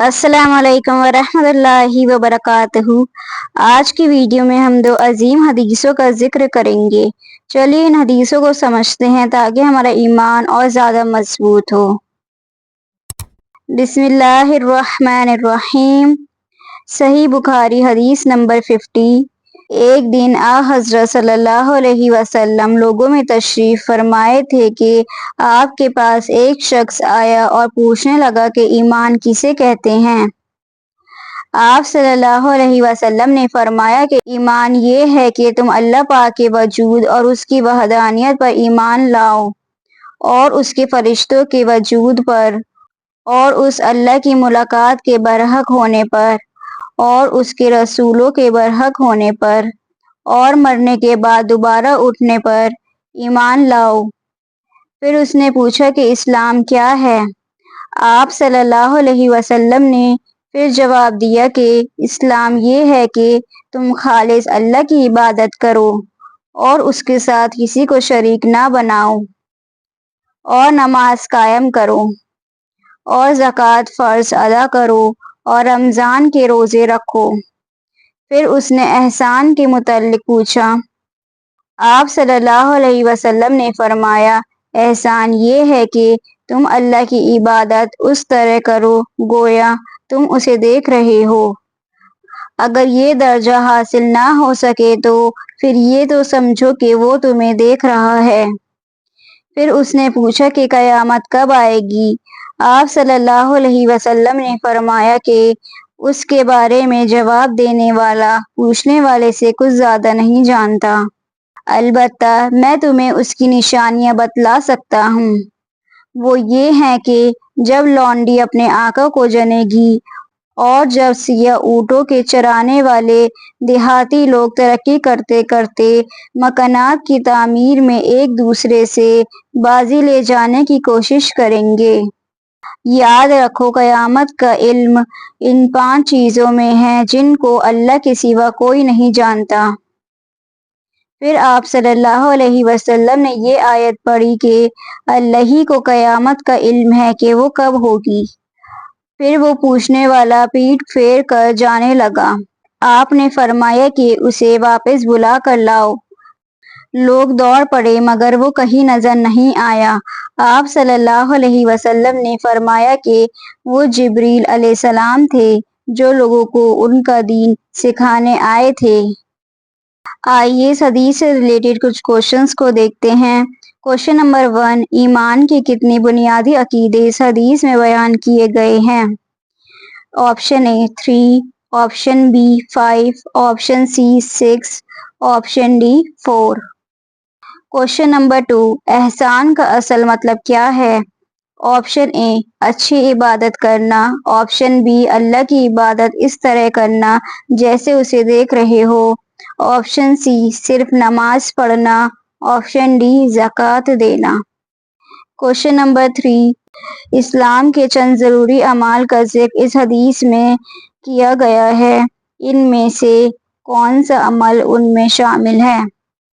अस्सलाम वालेकुम वरहमतुल्लाहि वबरकातुहू। आज की वीडियो में हम दो अजीम हदीसों का जिक्र करेंगे। चलिए इन हदीसों को समझते हैं ताकि हमारा ईमान और ज़्यादा मजबूत हो। बिस्मिल्लाहिर्रहमानिर्रहीम। सही बुखारी हदीस नंबर 50। एक दिन हज़रत सल्लल्लाहु अलैहि वसल्लम लोगों में तशरीफ फरमाए थे कि आपके पास एक शख्स आया और पूछने लगा कि ईमान किसे कहते हैं। आप सल्लल्लाहु अलैहि वसल्लम ने फरमाया कि ईमान ये है कि तुम अल्लाह पाक के वजूद और उसकी वहदानियत पर ईमान लाओ और उसके फरिश्तों के वजूद पर और उस अल्लाह की मुलाकात के बरहक होने पर और उसके रसूलों के बरहक होने पर और मरने के बाद दोबारा उठने पर ईमान लाओ। फिर उसने पूछा कि इस्लाम क्या है। आप सल्लल्लाहु अलैहि वसल्लम ने फिर जवाब दिया कि इस्लाम ये है कि तुम खालिस अल्लाह की इबादत करो और उसके साथ किसी को शरीक ना बनाओ और नमाज कायम करो और ज़कात फ़र्ज अदा करो और रमज़ान के रोज़े रखो। फिर उसने एहसान के मुतल्लिक पूछा। आप सल्लल्लाहु अलैहि वसल्लम ने फरमाया, एहसान ये है कि तुम अल्लाह की इबादत उस तरह करो गोया तुम उसे देख रहे हो। अगर ये दर्जा हासिल ना हो सके तो फिर ये तो समझो कि वो तुम्हें देख रहा है। फिर उसने पूछा कि क़यामत कब आएगी। आप सल्लल्लाहु अलैहि वसल्लम ने फरमाया कि उसके बारे में जवाब देने वाला पूछने वाले से कुछ ज़्यादा नहीं जानता। अलबत्ता मैं तुम्हें उसकी निशानियां बतला सकता हूँ। वो ये हैं कि जब लौंडी अपने आका को जनेगी और जब सिया ऊँटों के चराने वाले देहाती लोग तरक्की करते करते मकानात की तामीर में एक दूसरे से बाजी ले जाने की कोशिश करेंगे। याद रखो क़यामत का इल्म इन 5 चीज़ों में है जिनको अल्लाह के सिवा कोई नहीं जानता। फिर आप सल्लल्लाहु अलैहि वसल्लम ने ये आयत पढ़ी कि अल्लाह ही को क़यामत का इल्म है कि वो कब होगी। फिर वो पूछने वाला पीठ फेर कर जाने लगा। आपने फरमाया कि उसे वापस बुला कर लाओ। लोग दौड़ पड़े मगर वो कहीं नजर नहीं आया। आप सल्लल्लाहु अलैहि वसल्लम ने फरमाया कि वो जिब्रील अलैहिस्सलाम थे जो लोगों को उनका दीन सिखाने आए थे। आइए इस हदीस से रिलेटेड कुछ क्वेश्चंस को देखते हैं। क्वेश्चन नंबर 1, ईमान के कितने बुनियादी अकीदे इस हदीस में बयान किए गए हैं। Option A 3, option B 5, option C 6, option D 4। Question number 2, एहसान का असल मतलब क्या है। ऑप्शन ए अच्छी इबादत करना, ऑप्शन बी अल्लाह की इबादत इस तरह करना जैसे उसे देख रहे हो, ऑप्शन सी सिर्फ नमाज पढ़ना, ऑप्शन डी ज़कात देना। क्वेश्चन नंबर 3, इस्लाम के चंद ज़रूरी अमाल का जिक्र इस हदीस में किया गया है। इनमें से कौन सा अमल उनमें शामिल है।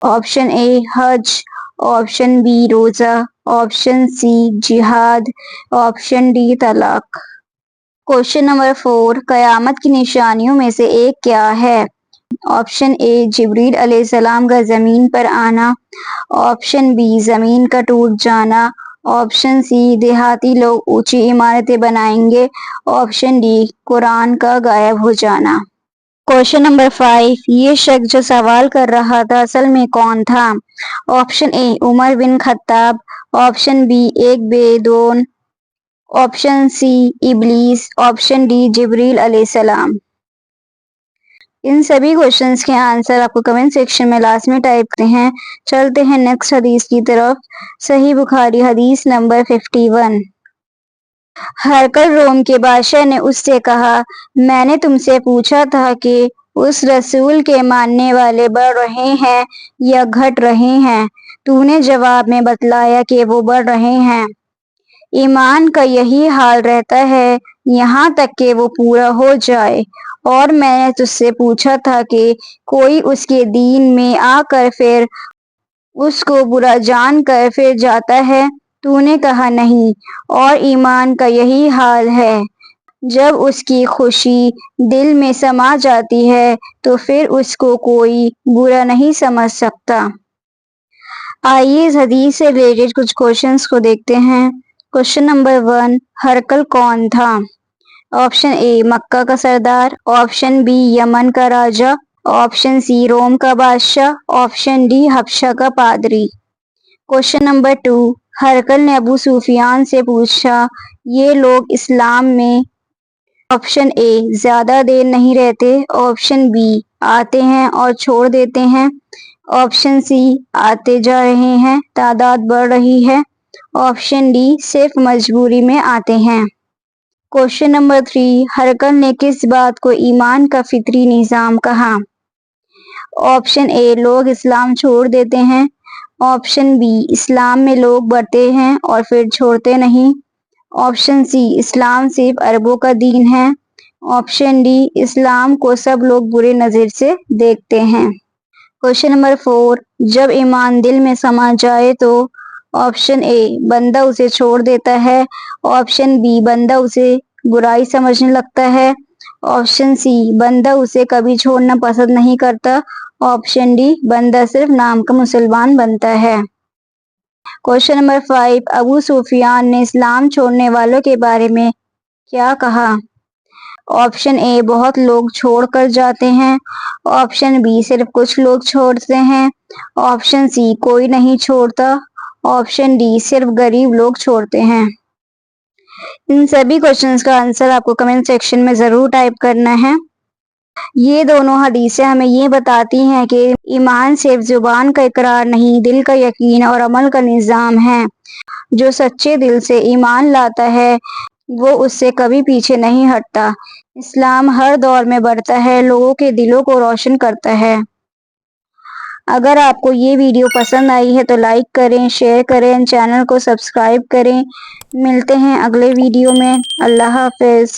ऑप्शन ए हज, ऑप्शन बी रोज़ा, ऑप्शन सी जिहाद, ऑप्शन डी तलाक। क्वेश्चन नंबर 4, क़यामत की निशानियों में से एक क्या है। ऑप्शन ए जिब्रील अलैहिस्सलाम का ज़मीन पर आना, ऑप्शन बी ज़मीन का टूट जाना, ऑप्शन सी देहाती लोग ऊंची इमारतें बनाएंगे, ऑप्शन डी कुरान का गायब हो जाना। क्वेश्चन नंबर 5, ये शख्स जो सवाल कर रहा था असल में कौन था। ऑप्शन ए उमर बिन खत्ताब, ऑप्शन बी एक बेदौन, ऑप्शन सी इब्लीस, ऑप्शन डी जिब्रील अलैहिस्सलाम। इन सभी क्वेश्चंस के आंसर आपको कमेंट सेक्शन में लाजमी टाइप करते हैं। चलते हैं नेक्स्ट हदीस की तरफ। सही बुखारी हदीस नंबर 51। हरकल रोम के बादशाह ने उससे कहा, मैंने तुमसे पूछा था कि उस रसूल के मानने वाले बढ़ रहे हैं या घट रहे हैं। तूने जवाब में बतलाया कि वो बढ़ रहे हैं। ईमान का यही हाल रहता है यहाँ तक कि वो पूरा हो जाए। और मैंने तुझसे पूछा था कि कोई उसके दीन में आकर फिर उसको बुरा जानकर फिर जाता है। तूने कहा नहीं, और ईमान का यही हाल है। جب اس کی خوشی دل میں سما جاتی ہے تو پھر اس کو کوئی برا نہیں سمجھ سکتا۔ آئیے اس حدیث سے ریلیٹڈ کچھ کوشچنس کو دیکھتے ہیں۔ کوشچن نمبر 1، ہرقل کون تھا؟ آپشن اے مکہ کا سردار، آپشن بی یمن کا راجا، آپشن سی روم کا بادشاہ، آپشن ڈی حبشہ کا پادری۔ کوشچن نمبر 2، ہرقل نے ابو سفیان سے پوچھا یہ لوگ اسلام میں آپشن اے زیادہ دیر نہیں رہتے، آپشن بی آتے ہیں اور چھوڑ دیتے ہیں، آپشن سی آتے جا رہے ہیں تعداد بڑھ رہی ہے، آپشن ڈی صرف مجبوری میں آتے ہیں۔ کوشچن نمبر 3، ہرقل نے کس بات کو ایمان کا فطری نظام کہا؟ آپشن اے لوگ اسلام چھوڑ دیتے ہیں، آپشن بی اسلام میں لوگ بڑھتے ہیں اور پھر چھوڑتے نہیں، آپشن سی اسلام صرف عربوں کا دین ہے، آپشن ڈی اسلام کو سب لوگ برے نظر سے دیکھتے ہیں۔ کوشچن نمبر 4، جب ایمان دل میں سما جائے تو آپشن اے بندہ اسے چھوڑ دیتا ہے، آپشن بی بندہ اسے برائی سمجھنے لگتا ہے، آپشن سی بندہ اسے کبھی چھوڑنا پسند نہیں کرتا، آپشن ڈی بندہ صرف نام کا مسلمان بنتا ہے۔ کوشچن نمبر 5، ابو سفیان نے اسلام چھوڑنے والوں کے بارے میں کیا کہا؟ آپشن اے بہت لوگ چھوڑ کر جاتے ہیں، آپشن بی صرف کچھ لوگ چھوڑتے ہیں، آپشن سی کوئی نہیں چھوڑتا، آپشن ڈی صرف غریب لوگ چھوڑتے ہیں۔ ان سبھی کوشچنز کا آنسر آپ کو کمنٹ سیکشن میں ضرور ٹائپ کرنا ہے۔ یہ دونوں حدیثیں ہمیں یہ بتاتی ہیں کہ ایمان صرف زبان کا اقرار نہیں، دل کا یقین اور عمل کا نظام ہے۔ جو سچے دل سے ایمان لاتا ہے وہ اس سے کبھی پیچھے نہیں ہٹتا۔ اسلام ہر دور میں بڑھتا ہے، لوگوں کے دلوں کو روشن کرتا ہے۔ اگر آپ کو یہ ویڈیو پسند آئی ہے تو لائک کریں، شیئر کریں، چینل کو سبسکرائب کریں۔ ملتے ہیں اگلے ویڈیو میں۔ اللہ حافظ۔